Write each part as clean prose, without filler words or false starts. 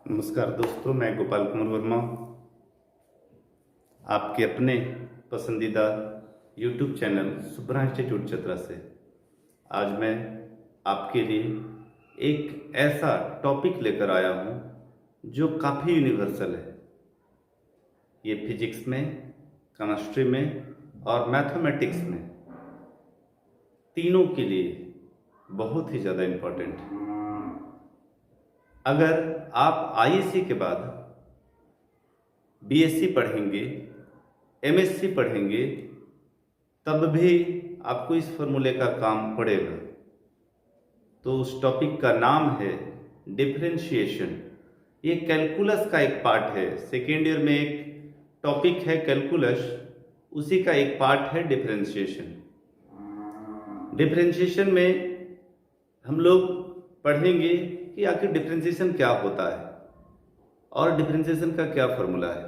नमस्कार दोस्तों, मैं गोपाल कुमार वर्मा आपके अपने पसंदीदा YouTube channel Subra institute Chatra से आज मैं आपके लिए एक ऐसा टॉपिक लेकर आया हूं जो काफ़ी यूनिवर्सल है। ये फिजिक्स में, केमिस्ट्री में और मैथमेटिक्स में तीनों के लिए बहुत ही ज़्यादा इम्पोर्टेंट है। अगर आप आईएससी के बाद बीएससी पढ़ेंगे, एमएससी पढ़ेंगे, तब भी आपको इस फॉर्मूले का काम पड़ेगा। तो उस टॉपिक का नाम है डिफरेंशिएशन। ये कैलकुलस का एक पार्ट है। सेकेंड ईयर में एक टॉपिक है कैलकुलस, उसी का एक पार्ट है डिफरेंशिएशन। डिफरेंशिएशन में हम लोग पढ़ेंगे कि आखिर डिफरेंशिएशन क्या होता है और डिफरेंशिएशन का क्या फॉर्मूला है।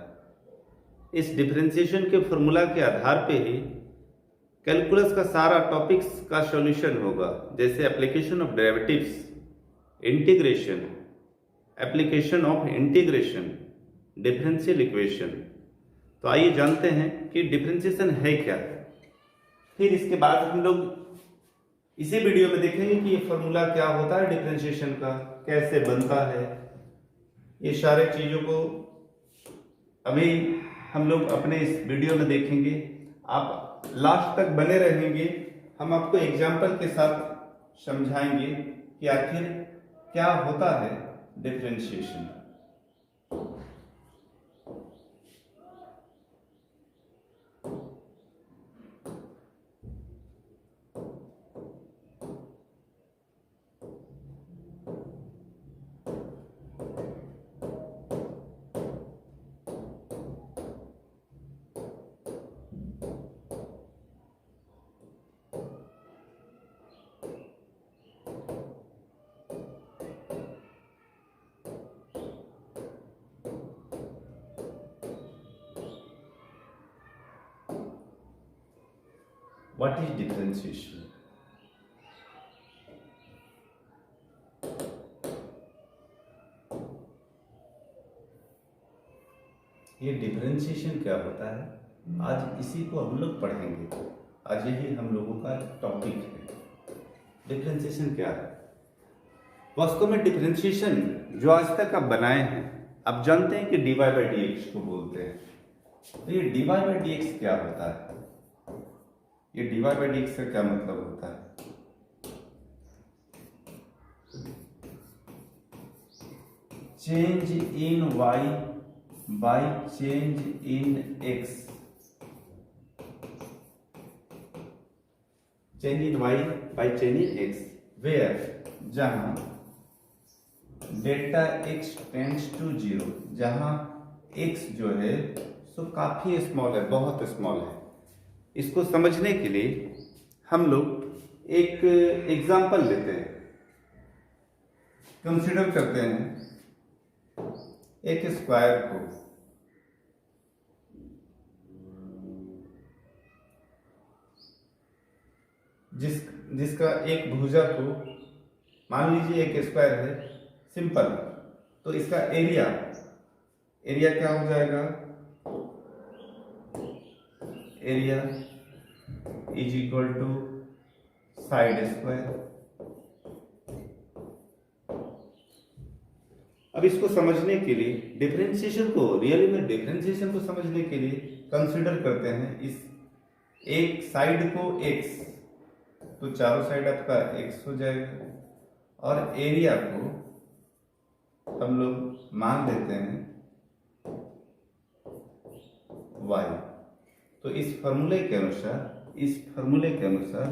इस डिफरेंशिएशन के फॉर्मूला के आधार पे ही कैलकुलस का सारा टॉपिक्स का सॉल्यूशन होगा, जैसे application of derivatives, integration, application of integration, differential equation. तो आइए जानते हैं कि डिफरेंशिएशन है क्या। फिर इसके बाद हम लोग इसी वीडियो में देखेंगे कि ये फॉर्मूला क्या होता है डिफरेंशिएशन का, कैसे बनता है। ये सारे चीज़ों को अभी हम लोग अपने इस वीडियो में देखेंगे। आप लास्ट तक बने रहेंगे, हम आपको एग्जाम्पल के साथ समझाएंगे कि आखिर क्या होता है डिफरेंशिएशन। What is differentiation? ये डिफरेंशिएशन क्या होता है, आज इसी को हम लोग पढ़ेंगे। आज यही हम लोगों का टॉपिक है। डिफरेंशिएशन क्या है? वास्तव में डिफरेंशिएशन जो आज तक आप बनाए हैं, आप जानते हैं कि dy बाई डी एक्स को बोलते हैं। तो ये dy बाई डी एक्स क्या होता है? ये dy बाई डी एक्स का क्या मतलब होता है? Change in y by change in x। Change in y by change in x where, जहां डेल्टा x टेंड्स टू 0, जहां x जो है सो काफी स्मॉल है, बहुत स्मॉल है। इसको समझने के लिए हम लोग एक एग्जांपल लेते हैं, कंसीडर करते हैं एक स्क्वायर को। जिसका एक भुजा को मान लीजिए एक स्क्वायर है, सिंपल। तो इसका एरिया क्या हो जाएगा? Area is equal to side square. अब इसको समझने के लिए डिफरेंशिएशन को, रियली में डिफरेंशिएशन को समझने के लिए कंसीडर करते हैं इस एक साइड को x, तो चारों साइड आपका x हो जाएगा, और एरिया को हम लोग मान देते हैं y। तो इस फॉर्मूले के अनुसार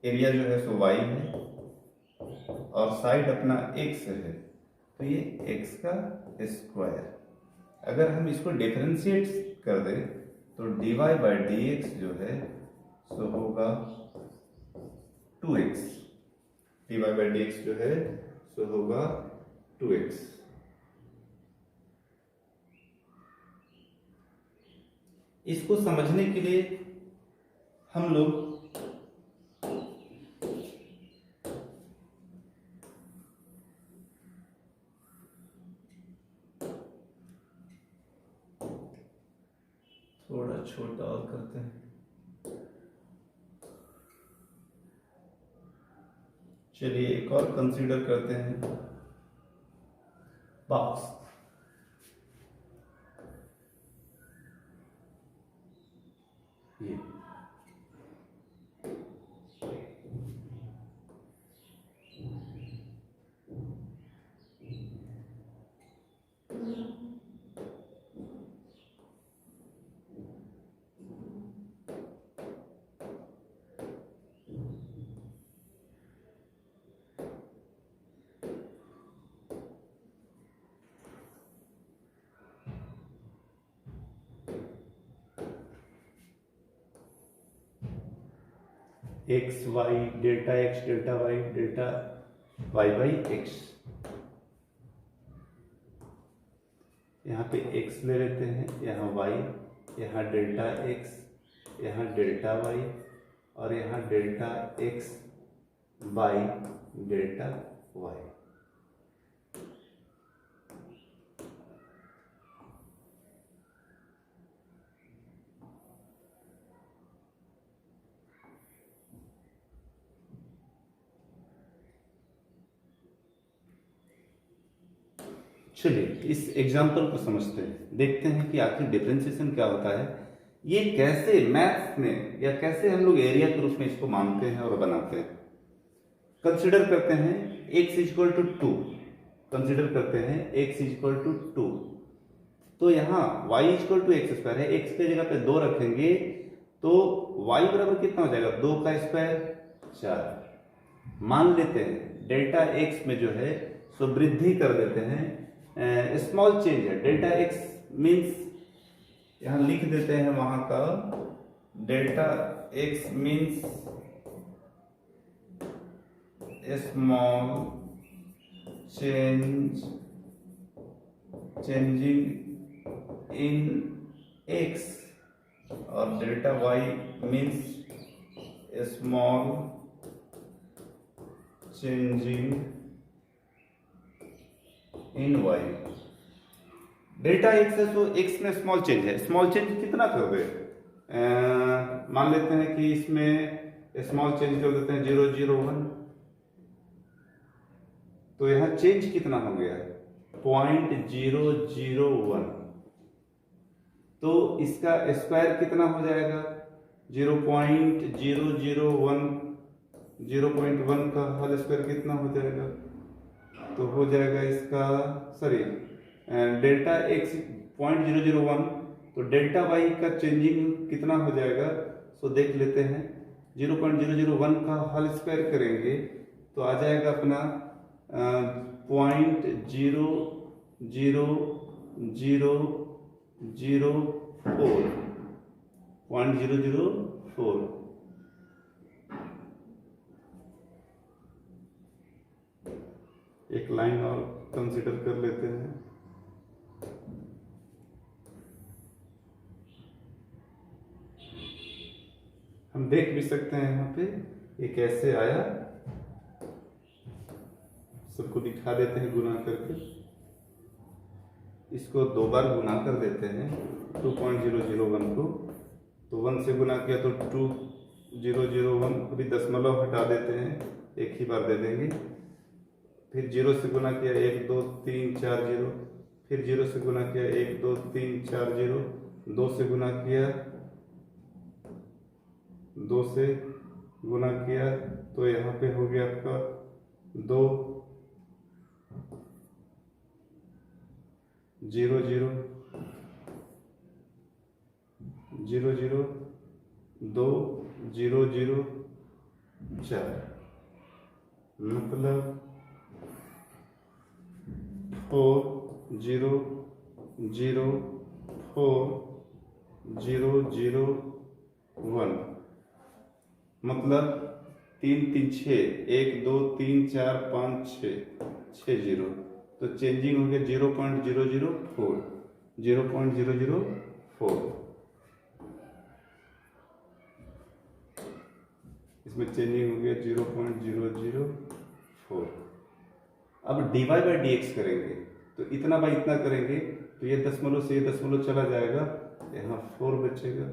एरिया जो है सो y है और साइड अपना x है, तो ये x का स्क्वायर। अगर हम इसको डिफरेंशिएट कर दें तो dy बाई डी एक्स जो है सो होगा 2x। dy by D x जो है सो होगा 2x। इसको समझने के लिए हम लोग थोड़ा छोटा और करते हैं। चलिए एक और कंसीडर करते हैं, बॉक्स। ये X Y, delta X, delta Y, delta Y by X. यहाँ पे x ले लेते हैं, यहाँ y, यहाँ डेल्टा x, यहाँ डेल्टा y, और यहाँ delta x by delta y। चलिए इस एग्जाम्पल को समझते हैं, देखते हैं कि आखिर डिफरेंशिएशन क्या होता है, ये कैसे मैथ्स में या कैसे हम लोग एरिया के रूप में इसको मानते हैं और बनाते हैं। कंसिडर करते हैं x इक्वल टू 2, कंसिडर करते हैं x इक्वल टू 2, तो यहाँ y equal to X square है, x के जगह पे 2 रखेंगे तो y बराबर कितना हो जाएगा, 2 का स्क्वायर 4। मान लेते हैं डेल्टा x में जो है सो वृद्धि कर देते हैं, स्मॉल चेंज है, डेल्टा x मीन्स यहाँ लिख देते हैं वहां का delta x means small changing in x, और delta y means small changing in y। Delta x है तो x में स्मॉल चेंज है, स्मॉल चेंज कितना कर दे, मान लेते हैं कि इसमें स्मॉल चेंज कर देते हैं 0, 0, 1, तो यहाँ चेंज कितना हो गया 0.001, तो इसका स्क्वायर कितना हो जाएगा 0.001, 0.1 का होल स्क्वायर कितना हो जाएगा, तो हो जाएगा इसका सॉरी डेल्टा x 0.001, तो डेल्टा y का चेंजिंग कितना हो जाएगा, सो देख लेते हैं 0.001 का होल स्क्वायर करेंगे तो आ जाएगा अपना 0.004। एक लाइन और कंसीडर कर लेते हैं, हम देख भी सकते हैं यहाँ पे ये कैसे आया, सबको दिखा देते हैं गुना करके, इसको 2 बार गुना कर देते हैं 2.001 को, तो 1 से गुना किया तो 2001, अभी दशमलव हटा देते हैं, एक ही बार दे देंगे, फिर 0 से गुना किया 1 2 3 4 0, फिर 0 से गुना किया 1 2 3 4 0, 2 से गुना किया, 2 से गुना किया तो यहाँ पे हो गया आपका 2 0 0 0 0 2 0 0 4, मतलब 4 0 0 4 0 0 1, मतलब 3 3 6, 1 2 3 4 5 6 0, तो चेंजिंग हो गया 0.004, 0.004, इसमें चेंजिंग हो गया 0.004। अब dy बाई dx करेंगे तो इतना बाई इतना करेंगे तो ये दशमलव से ये दशमलव चला जाएगा यहाँ 4 बचेगा।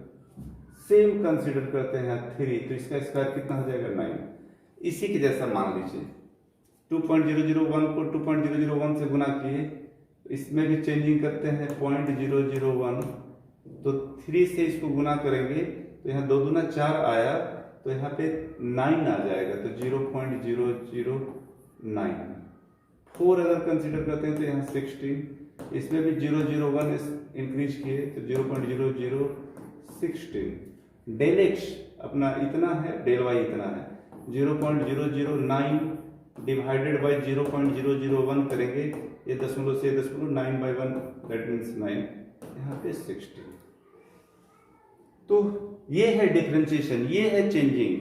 सेम कंसीडर करते हैं यहाँ 3, तो इसका स्क्वायर कितना हो जाएगा 9। इसी के जैसा मान लीजिए 2.001 को 2.001 से गुना किए, इसमें भी चेंजिंग करते हैं 0.001, तो 3 से इसको गुना करेंगे तो यहाँ 2 दूना 4 आया, तो यहाँ पे 9 आ जाएगा, तो 0.009। 4 अगर कंसीडर करते हैं तो यहाँ 16, इसमें भी 001 इंक्रीज किए तो 0.0016। डेल एक्स अपना इतना है, डेल वाई इतना है, 0.009 डिवाइडेड बाई 0.001 करेंगे, ये दशमलव से दशमलव 9/1, दैट मीन्स 9, यहाँ पे 16। तो ये है डिफरेंशिएशन, ये है चेंजिंग।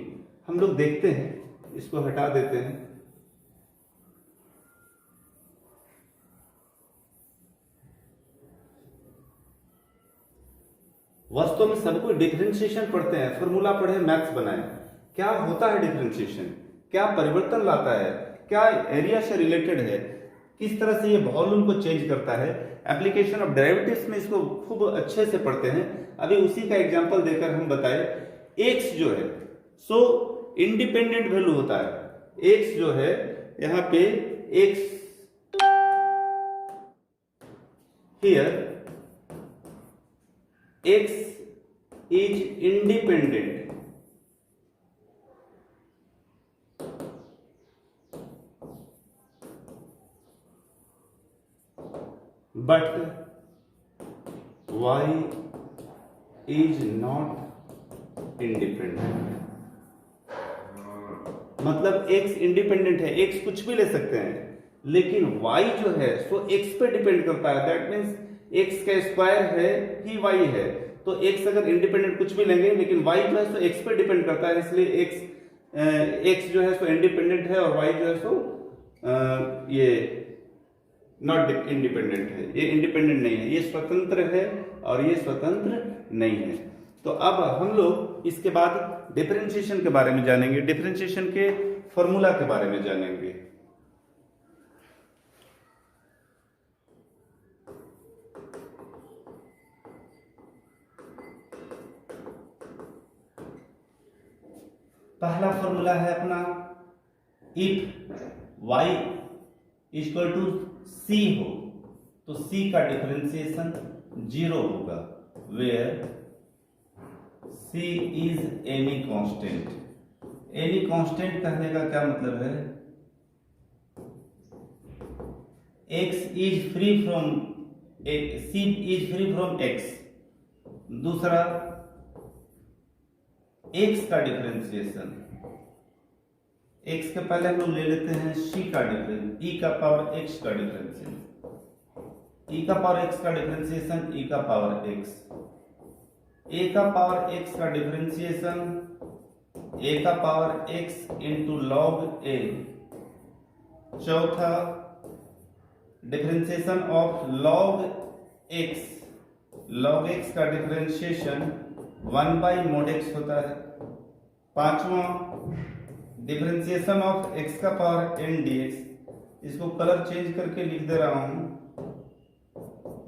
हम लोग देखते हैं, इसको हटा देते हैं। वास्तव में सबको डिफरेंशिएशन पढ़ते हैं, फॉर्मूला पढ़े, मैथ्स बनाए, क्या होता है डिफरेंशिएशन, क्या परिवर्तन लाता है, क्या एरिया से रिलेटेड है, किस तरह से ये वॉल्यूम को चेंज करता है। एप्लीकेशन ऑफ डेरिवेटिव्स में इसको खूब अच्छे से पढ़ते हैं। अभी उसी का एग्जांपल देकर हम बताए, x जो है सो इंडिपेंडेंट वैल्यू होता है। x जो है यहाँ पे x here x is independent, but y is not independent। मतलब x इंडिपेंडेंट है, x कुछ भी ले सकते हैं, लेकिन y जो है सो x पे डिपेंड करता है। दैट मीन्स x का स्क्वायर है ही y है, तो x अगर इंडिपेंडेंट कुछ भी लेंगे, लेकिन y जो है सो x पे डिपेंड करता है, इसलिए x जो है सो इंडिपेंडेंट है और y जो है सो ये नॉट इंडिपेंडेंट है, ये इंडिपेंडेंट नहीं है, ये स्वतंत्र है और ये स्वतंत्र नहीं है। तो अब हम लोग इसके बाद डिफरेंशिएशन के बारे में जानेंगे, डिफरेंशिएशन के फॉर्मूला के बारे में जानेंगे। पहला फॉर्मूला है अपना, if y equal to c हो तो c का डिफरेंशिएशन 0 होगा, where c is any constant. Any constant कहने का क्या मतलब है, x is free from c is free from x। दूसरा x का डिफरेंशिएशन, x के पहले हम लोग ले लेते हैं c का डिफरेंस, e का पावर x का डिफरेंशिएशन, e का पावर x का डिफरेंशिएशन e का पावर x, a का पावर x का डिफरेंशिएशन a का power x into log a। चौथा differentiation of log x, log x का डिफरेंशिएशन 1/mod x होता है। पांचवा डिफरेंशिएशन ऑफ x का पावर n dx, इसको कलर चेंज करके लिख दे रहा हूं,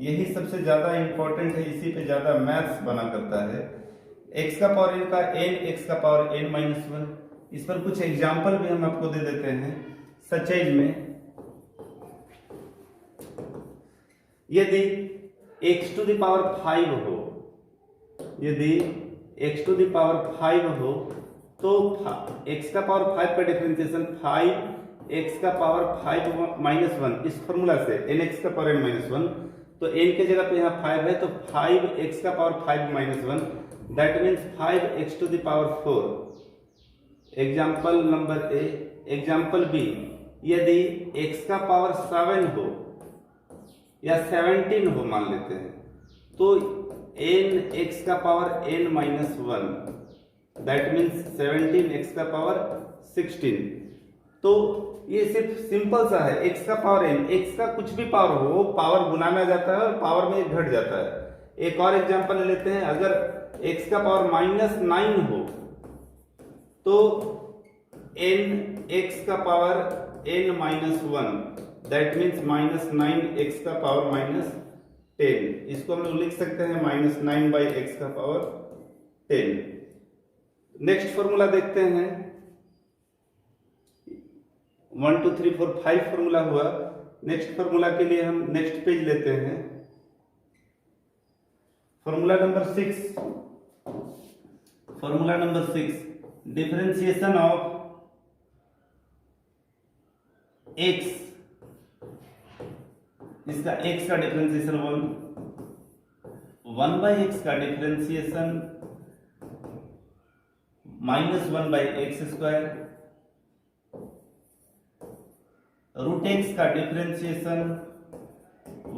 यही सबसे ज्यादा इंपॉर्टेंट है, इसी पे ज्यादा मैथ्स बना करता है। x का पावर n का n, x का पावर n-1। इस पर कुछ एग्जाम्पल भी हम आपको दे देते हैं। सचेज में यदि x टू द पावर 5 हो, यदि x टू द पावर 5 हो तो x का पावर 5 का डिफरेंशिएशन 5x का पावर 5-1, इस फॉर्मूला से nx का पावर n-1, तो n के जगह पे यहाँ 5 है तो 5x का power 5-1, that means 5x to the power 4। Example number A. Example B, यदि x का पावर 7 हो या 17 हो मान लेते हैं, तो n x का power n-1, that means 17x का पावर 16। तो ये सिर्फ सिंपल सा है, x का पावर n, x का कुछ भी पावर हो, पावर गुना में आ जाता है और पावर में घट जाता है। एक और एग्जांपल ले लेते हैं, अगर x का पावर -9 हो तो n x का power n-1, that means -9x का पावर 10, इसको हम लोग लिख सकते हैं -9/x का पावर 10। नेक्स्ट फॉर्मूला देखते हैं, 1 2 3 4 5 फॉर्मूला हुआ। नेक्स्ट फॉर्मूला के लिए हम नेक्स्ट पेज लेते हैं। Formula number 6, differentiation of x, इसका x का डिफरेंशिएशन 1/x का डिफरेंशिएशन -1/x², √x का डिफरेंशिएशन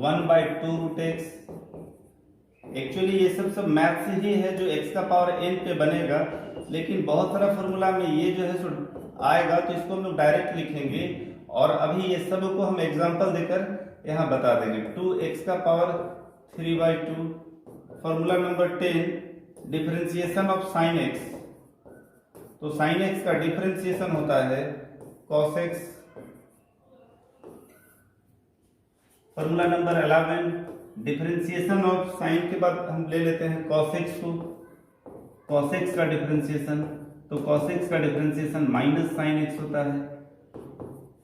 1/2√x। एक्चुअली ये सब मैथ से ही है जो x का पावर n पे बनेगा, लेकिन बहुत सारा फॉर्मूला में ये जो है सो आएगा, तो इसको हम लोग डायरेक्ट लिखेंगे और अभी ये सब को हम एग्जांपल देकर यहाँ बता देंगे। 2x का power 3/2। Formula number 10, differentiation of sin x, तो sin x का डिफरेंशिएशन होता है cos x। Formula number 11, differentiation of sine के बाद हम ले लेते हैं cos x को, cos x का डिफरेंशिएशन, तो cos x का डिफरेंशिएशन -sin x होता है।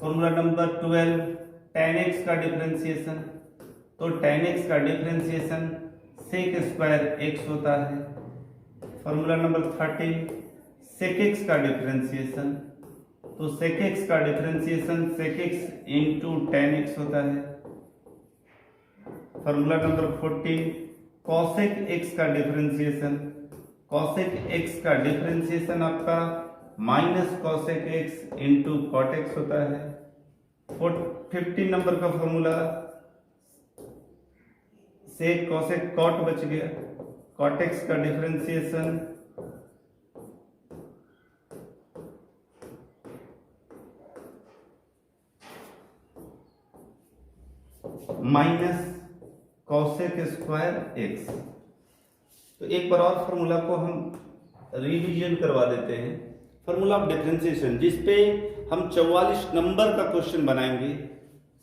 फॉर्मूला नंबर 12, tan x का डिफरेंशिएशन, तो tan x का डिफरेंशिएशन sec² x होता है। फॉर्मूला नंबर 13, sec x का डिफरेंशिएशन, तो sec x का differentiation sec x into tan x होता है। फॉर्मूला नंबर 14, cosec x का डिफरेंशिएशन, cosec x का डिफरेंशिएशन आपका -cosec x into cot x होता है। 15 नंबर का फॉर्मूला sec cosec cot बच गया, cot x का डिफरेंशिएशन -cosec²x। तो एक बार और फॉर्मूला को हम रिवीजन करवा देते हैं। फॉर्मूला ऑफ डिफरेंशिएशन, जिसपे हम 44 नंबर का क्वेश्चन बनाएंगे।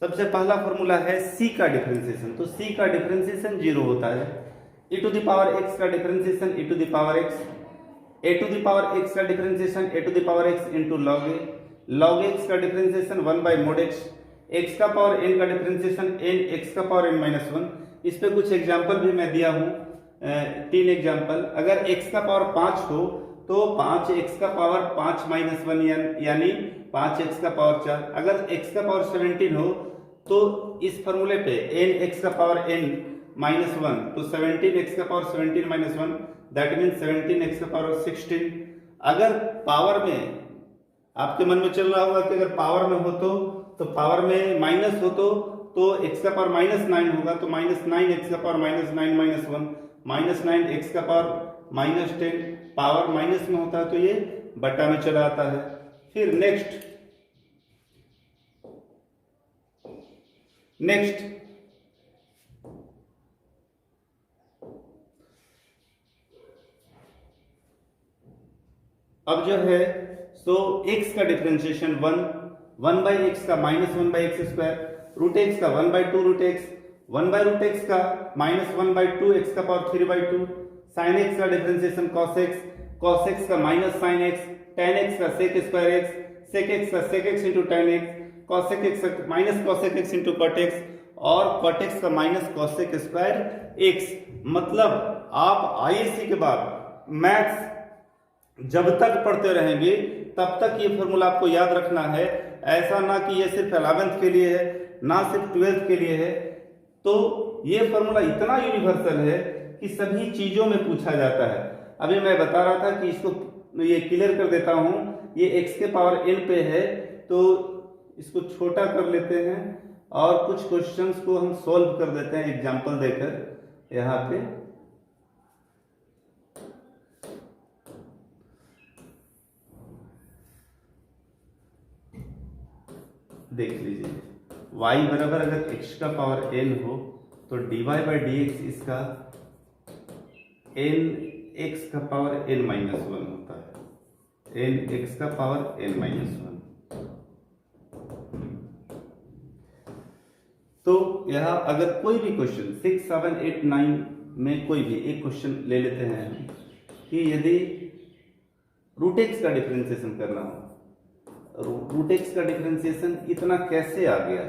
सबसे पहला फॉर्मूला है c का डिफरेंशिएशन, तो c का डिफरेंशिएशन 0 होता है। e to the power x का differentiation e to the power x, a to the power x का differentiation a to the power x into log a, log x का differentiation 1/mod x, x का power n का differentiation n x का power n -1। इस पे कुछ example भी मैं दिया हूँ, 3 एग्जांपल। अगर x का पावर 5 हो तो 5x का पावर 5 -1 यानी 5x का पावर 4। अगर x का पावर 17 हो तो इस फॉर्मूले पे nx का पावर n -1, तो 17x का पावर 17 -1, दैट मीन 17x का पावर 16। अगर पावर में आपके मन में चल रहा होगा कि अगर पावर में हो तो पावर में माइनस हो तो x का पावर -9 होगा, तो -9x का पावर -9 -1, -9x का पावर -10। पावर माइनस में होता है तो ये बटा में चला आता है। फिर नेक्स्ट अब जो है सो x का डिफरेंशिएशन 1/x का -1/x², √x का 1/2√x, 1/√x का -1/2x का पावर 3/2, sin x का डिफरेंशिएशन cos x का -sin x, tan x का sec²x, sec x का sec x into tan x, cosec x का -cosec x into cot x और cot x का -cosec²x। मतलब आप आईएससी के बाद मैथ्स जब तक पढ़ते रहेंगे तब तक ये फॉर्मूला आपको याद रखना है। ऐसा ना कि ये सिर्फ 11th के लिए है, ना सिर्फ 12th के लिए है। तो ये फॉर्मूला इतना यूनिवर्सल है कि सभी चीजों में पूछा जाता है। अभी मैं बता रहा था कि इसको ये क्लियर कर देता हूं, ये x के पावर n पे है, तो इसको छोटा कर लेते हैं और कुछ क्वेश्चंस को हम सॉल्व कर देते हैं एग्जांपल देकर। यहाँ पे देख लीजिए, y बराबर अगर x का पावर n हो तो dy/dx इसका n x का पावर n-1 होता है, n x का पावर n-1। तो यहाँ अगर कोई भी क्वेश्चन 6, 7, 8, 9 में कोई भी एक क्वेश्चन ले लेते हैं हम कि यदि रूट एक्स का डिफरेंशिएशन करना हो, रूट एक्स का डिफरेंशिएशन इतना कैसे आ गया,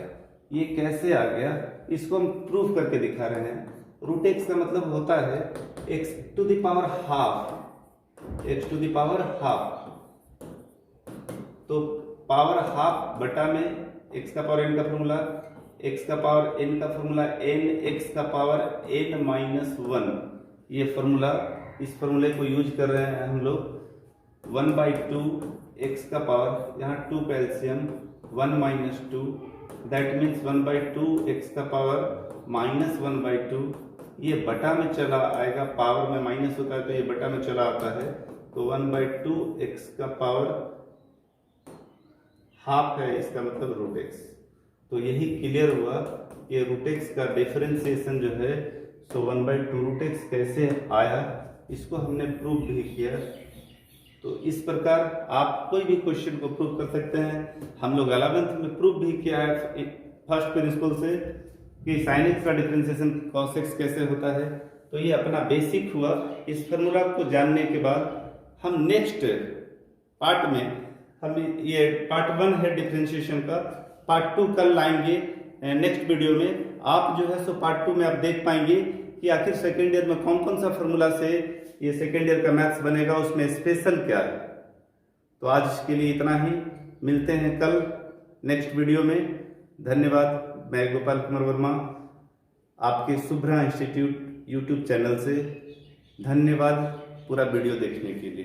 ये कैसे आ गया, इसको हम प्रूफ करके दिखा रहे हैं। रूट एक्स का मतलब होता है X to the power half, X to the power half, तो पावर हाफ बटा में एक्स का पावर एन का फॉर्मूला, एक्स का पावर एन का फॉर्मूला एन एक्स का पावर एन माइनस 1, ये फॉर्मूला, इस फॉर्मूले को यूज कर रहे हैं हम लोग। 1/2 एक्स का पावर, यहाँ 2 का LCM 1 minus 2, that means 1/2 x का पावर माइनस 1/2, ये बटा में चला आएगा, पावर में माइनस होता है तो ये बटा में चला आता है, तो 1/2 एक्स का पावर हाफ है, इसका मतलब रूट एक्स। तो यही क्लियर हुआ कि रूट एक्स का डिफरेंशिएशन जो है सो 1/2 रूट एक्स कैसे आया, इसको हमने प्रूव भी किया। तो इस प्रकार आप कोई भी क्वेश्चन को प्रूव कर सकते हैं। हम लोग 11th में प्रूव भी किया है फर्स्ट प्रिंसिपल से कि साइन एक्स का डिफरेंशिएशन कॉस एक्स कैसे होता है। तो ये अपना बेसिक हुआ। इस फार्मूला को जानने के बाद हम नेक्स्ट पार्ट में, हम ये पार्ट 1 है डिफरेंशिएशन का, पार्ट 2 कल लाएंगे नेक्स्ट वीडियो में। आप जो है सो पार्ट 2 में आप देख पाएंगे कि आखिर सेकेंड ईयर में कौन कौन सा फार्मूला से ये सेकेंड ईयर का मैथ्स बनेगा, उसमें स्पेशल क्या है। तो आज के लिए इतना ही, मिलते हैं कल नेक्स्ट वीडियो में। धन्यवाद। मैं गोपाल कुमार वर्मा, आपके शुभ्रा इंस्टीट्यूट यूट्यूब चैनल से। धन्यवाद पूरा वीडियो देखने के लिए।